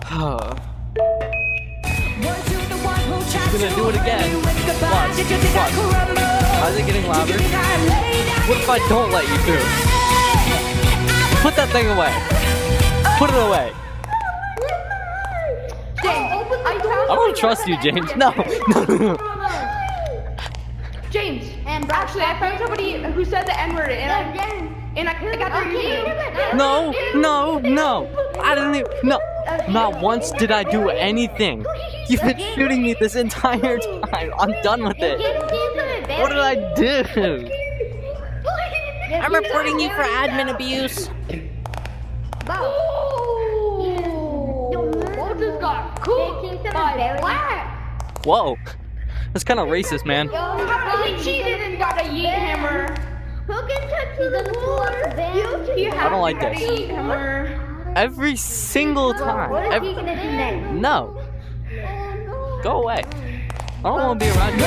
He's gonna do it again. Watch. How's it getting louder? What if I don't let you through? Put that thing away. Put it away. I don't trust you, James. No. James, actually, I found somebody who said the N-word, and I got their username. No. I didn't even, no. Not once did I do anything. You've been shooting me this entire time. I'm done with it. What did I do? I'm reporting you for admin abuse. What just got cool by black? Whoa. That's kind of racist, man. He cheated and got a yeet hammer. Who can touch the floor? I don't like this. Every single time. What is he gonna do next? No. Go away. I don't want to be around you.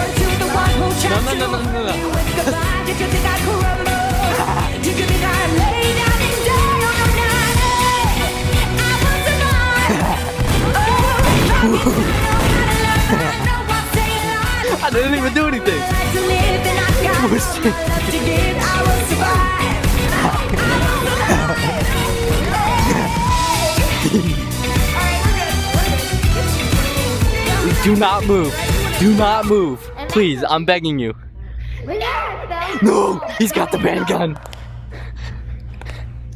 I didn't even do anything. Do not move. Do not move. Please, I'm begging you. No, he's got the handgun.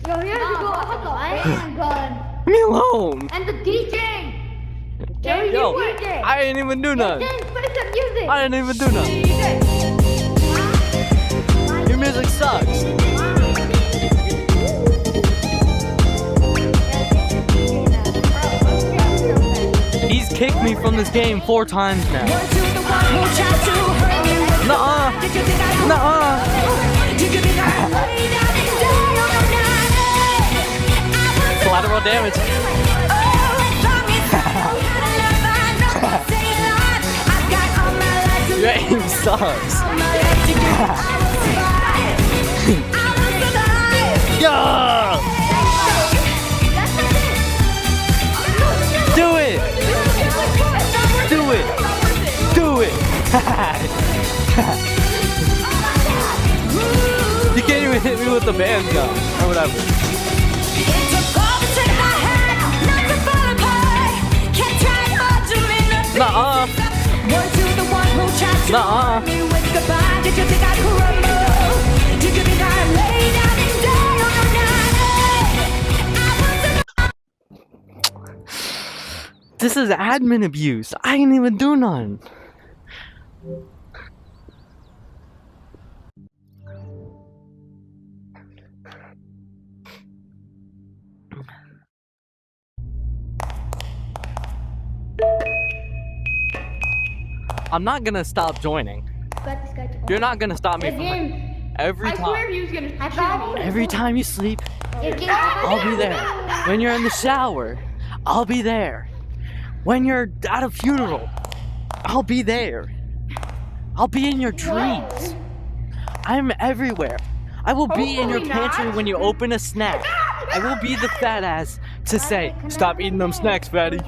Yo, here's the handgun. Leave me alone. And the DJ. Yo, I didn't even do nothing. James, play some music. I didn't even do nothing. Your music sucks. He's kicked me from this game 4 times now. Nuh-uh. Nuh-uh. Collateral damage. Your aim sucks. Yeah! Do it! Do it! Do it! You can't even hit me with the band gun or whatever. Nuh-uh. Nuh-uh. This is admin abuse. I ain't even do none. I'm not gonna stop joining. You're not gonna stop me from every I swear time. he was gonna shoot me. Every time you sleep, I'll be there. When you're in the shower, I'll be there. When you're at a funeral, I'll be there. I'll be in your dreams. I'm everywhere. I will be in your pantry when you open a snack. I will be the fat ass to say, stop eating them snacks, fatty.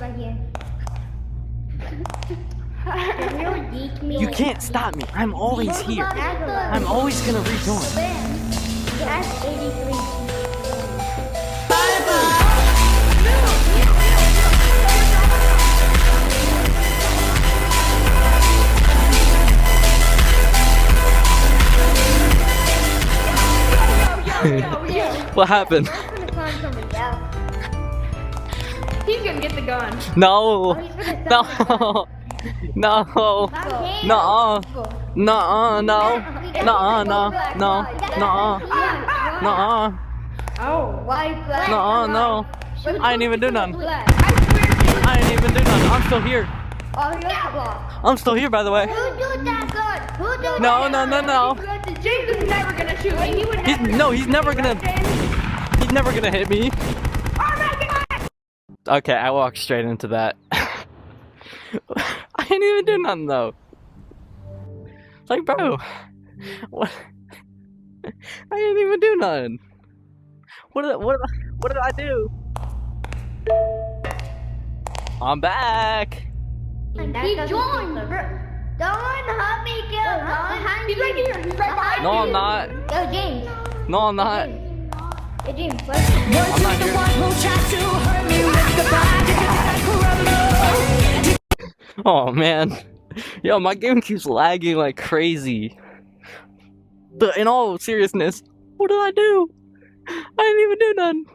You can't stop me. I'm always here. I'm always gonna rejoin. That's 83. What happened? He's gonna get the gun. No. No. No. No. No. No. No. No. No. No. No. Oh, white flag. No. No. I ain't even do nothing. I ain't even do nothing. I'm still here. Oh, you're blocked. I'm still here, by the way. Who do that gun? Who do No. No. No. No. James is never gonna shoot me. He would never. No. He's never gonna. He's never gonna hit me. Okay, I walked straight into that. I didn't even do nothing though. Like, bro, what? I didn't even do nothing. What did I do? I'm back. He joined. Don't help me kill. He's right here. He's right behind No, you. I'm not. Yo, James. No, I'm not. Hey, James. I'm not here. Oh man, yo, my game keeps lagging like crazy. But in all seriousness, what did I do? I didn't even do none.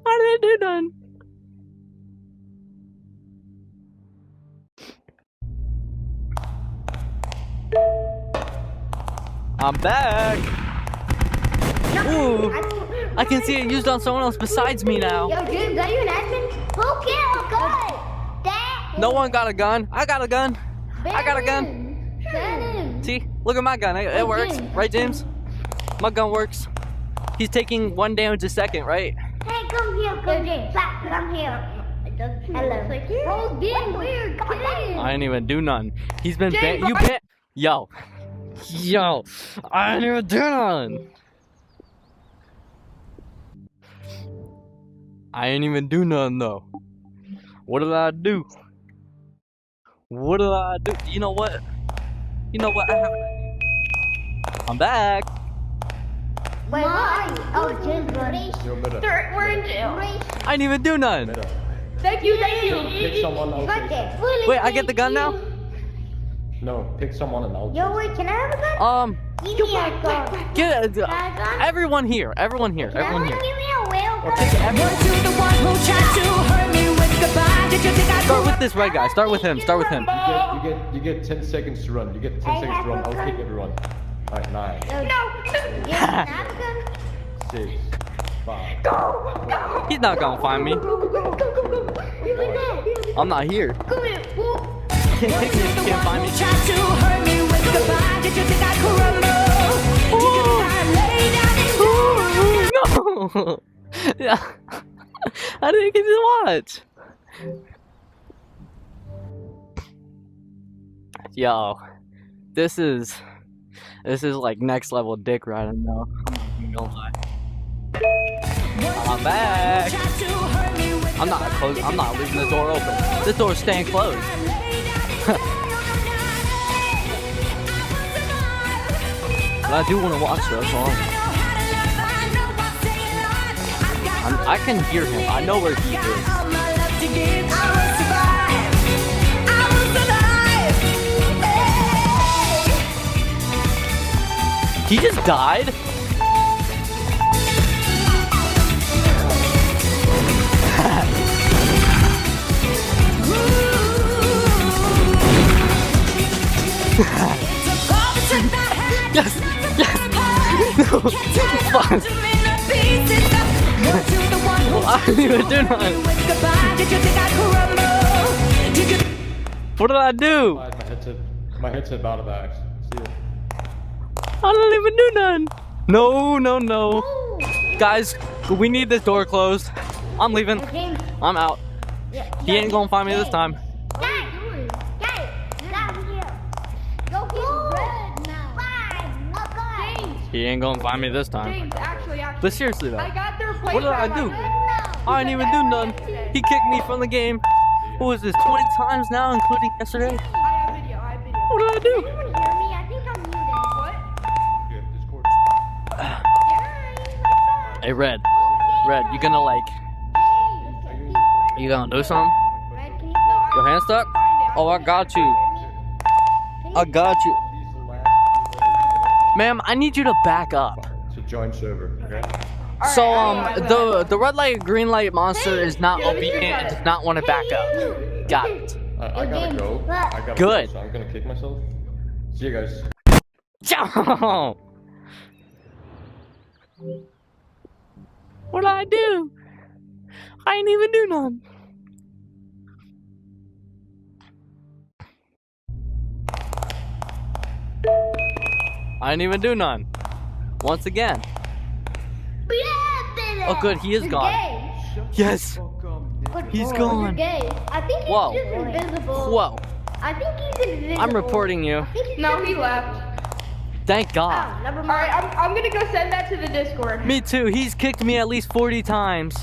I didn't do none. I'm back. Ooh, I can see it used on someone else besides me now. Yo, James, are you an admin? Who killed God? That. No one got a gun. I got a gun. I got a gun. Bannon. See, look at my gun. It works, right, James? My gun works. He's taking 1 damage a second, right? Hey, come here, James. Come here. Hello. Bro, being weird, kid. I didn't even do none. He's been James, You bro, ban. Yo, I didn't even do none. I ain't even do none though. What did I do? What did I do? You know what? You know what? I'm back. Wait, why? Oh, James, buddy. We're in jail. I didn't even do none. Thank you, thank you. Pick someone else. Wait, I get the gun now? No, pick someone else. Yo, wait, can I have a gun? Give me a gun. Get Can I have a gun? everyone here. Everyone here. Everyone here. Give me a whale gun. Start with this red guy. Start with him. Start with him. You get 10 seconds to run. You get 10 seconds to run. I'll kick everyone. Alright, 9, No. Yeah, can I have a gun? 6, 5. Go. He's not gonna find me. I'm not here. Come here. Can't pick me if you can't find me. No! Yeah. I didn't get to watch. Yo, this is like next level dick riding though. I'm not gonna lie. I'm back. I'm not leaving the door open. This door's staying closed. But I do want to watch though, so I can hear him. I know where he is. He just died? Yes! Yes! No! Fuck! I didn't even do nothing! What did I do? My headset out of the axe. See it? I didn't even do none! No, no, no. Guys, we need this door closed. I'm leaving. James. I'm out. He ain't gonna find me this time. He ain't gonna find me this time. James, actually. But seriously though, I got their plate. what did I do? I didn't even do none. He kicked me from the game. What was this, 20 times now, including yesterday? I have video. What did I do? Yeah, Discord. Hey, Red, you gonna you gonna do something? Your hand stuck? Oh, I got you. I got you. Ma'am, I need you to back up. To join server, okay? So, the red light, green light monster is not obedient and does not want to back up. Got it. I gotta go. I gotta Good. Go, so I'm gonna kick myself. See you guys. Ciao! What did I do? I ain't even do none. I didn't even do none. Once again. Oh good, he is gone. Yes! He's gone. I think he's Whoa. just invisible. Whoa. I think he's invisible. I'm reporting you. No, he left. Thank God. Never mind. Alright, I'm gonna go send that to the Discord. Me too, he's kicked me at least 40 times.